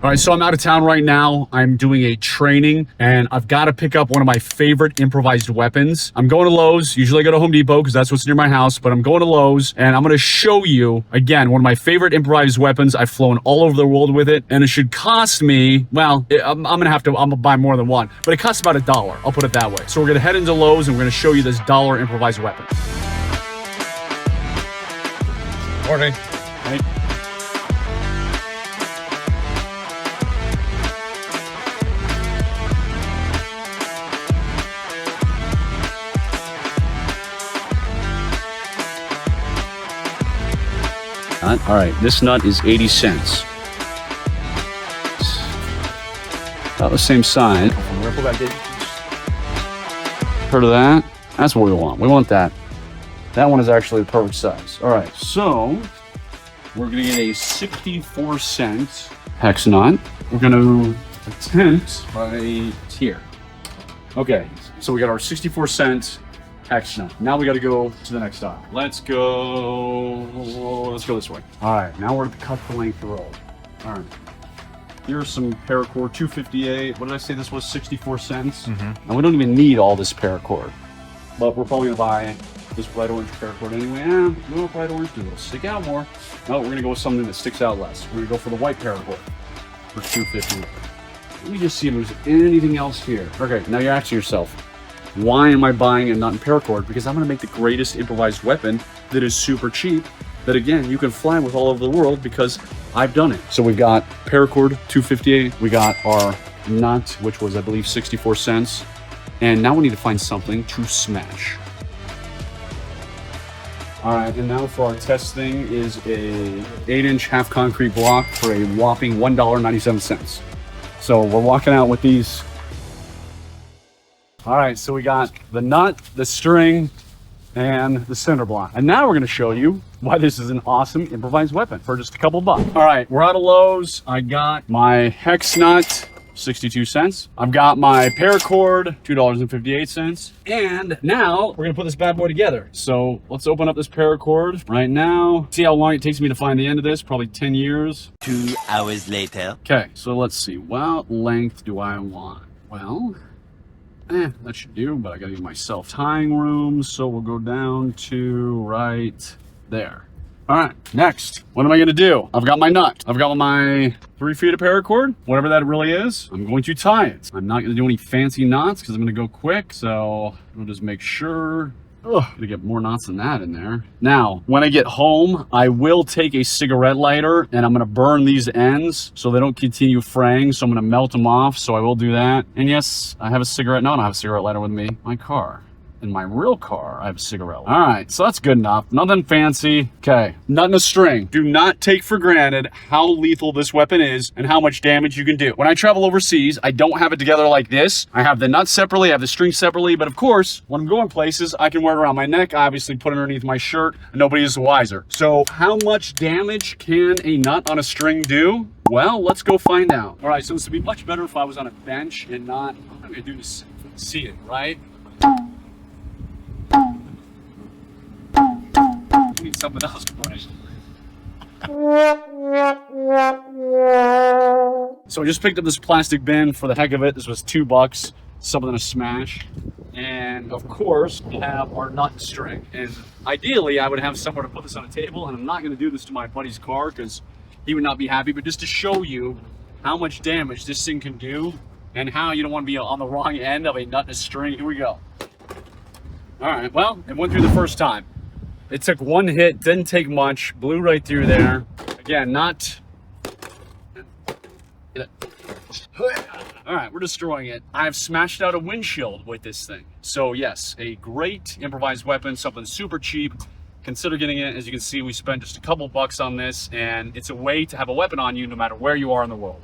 All right, so I'm out of town right now. I'm doing a training and I've got to pick up one of my favorite improvised weapons. I'm going to Lowe's. Usually I go to Home Depot because that's what's near my house, but I'm going to Lowe's and I'm going to show you, again, one of my favorite improvised weapons. I've flown all over the world with it and it should cost me, well, I'm going to buy more than one, but it costs about $1. I'll put it that way. So we're going to head into Lowe's and we're going to show you this $1 improvised weapon. Morning. Hey. All right, this nut is 80 cents. About the same size. Heard of that? That's what we want. We want that. That one is actually the perfect size. All right, so we're gonna get a 64-cent hex nut. We're gonna attempt right here. Okay, so we got our 64-cent hex nut. Now we got to go to the next stop. Let's go this way. All right, now we're at the cut the length roll. All right, here's some paracord 258. What did I say this was? 64 cents. And we don't even need all this paracord, but we're probably gonna buy this bright orange paracord anyway. No, bright orange, it'll stick out more. No, we're gonna go with something that sticks out less. We're gonna go for the white paracord for 250. Let me just see if there's anything else here. Okay, now you're asking yourself, why am I buying a nut and paracord? Because I'm gonna make the greatest improvised weapon that is super cheap, that again, you can fly with all over the world because I've done it. So we've got paracord 258, we got our nut, which was I believe 64 cents. And now we need to find something to smash. All right, and now for our test thing is a 8-inch half concrete block for a whopping $1.97. So we're walking out with these. All right, so we got the nut, the string, and the cinder block. And now we're gonna show you why this is an awesome improvised weapon for just a couple bucks. All right, we're out of Lowe's. I got my hex nut, 62 cents. I've got my paracord, $2.58. And now we're gonna put this bad boy together. So let's open up this paracord right now. See how long it takes me to find the end of this, probably 10 years. 2 hours later. Okay, so let's see, what length do I want? Well, that should do, but I gotta give myself tying room, so we'll go down to right there. All right, next, what am I gonna do? I've got my nut. I've got my 3 feet of paracord, whatever that really is. I'm going to tie it. I'm not gonna do any fancy knots because I'm gonna go quick, so we'll just make sure. To get more knots than that in there. Now, when I get home, I will take a cigarette lighter and I'm gonna burn these ends so they don't continue fraying. So I'm gonna melt them off, so I will do that. And yes, I have a cigarette. No, I don't have a cigarette lighter with me. My car. In my real car, I have a cigarette lighter. All right, so that's good enough. Nothing fancy. Okay, nut and a string. Do not take for granted how lethal this weapon is and how much damage you can do. When I travel overseas, I don't have it together like this. I have the nut separately, I have the string separately, but of course, when I'm going places, I can wear it around my neck, I obviously put it underneath my shirt, and nobody is the wiser. So how much damage can a nut on a string do? Well, let's go find out. All right, so this would be much better if I was on a bench and not, I'm gonna do this, see it, right? I need something else, right? So I just picked up this plastic bin for the heck of it. This was $2, something to smash. And of course, we have our nut and string. And ideally, I would have somewhere to put this on a table, and I'm not gonna do this to my buddy's car because he would not be happy, but just to show you how much damage this thing can do and how you don't wanna be on the wrong end of a nut and a string. Here we go. All right, well, it went through the first time. It took one hit, didn't take much, blew right through there. Again, not. All right, we're destroying it. I've smashed out a windshield with this thing. So yes, a great improvised weapon, something super cheap. Consider getting it. As you can see, we spent just a couple bucks on this, and it's a way to have a weapon on you no matter where you are in the world.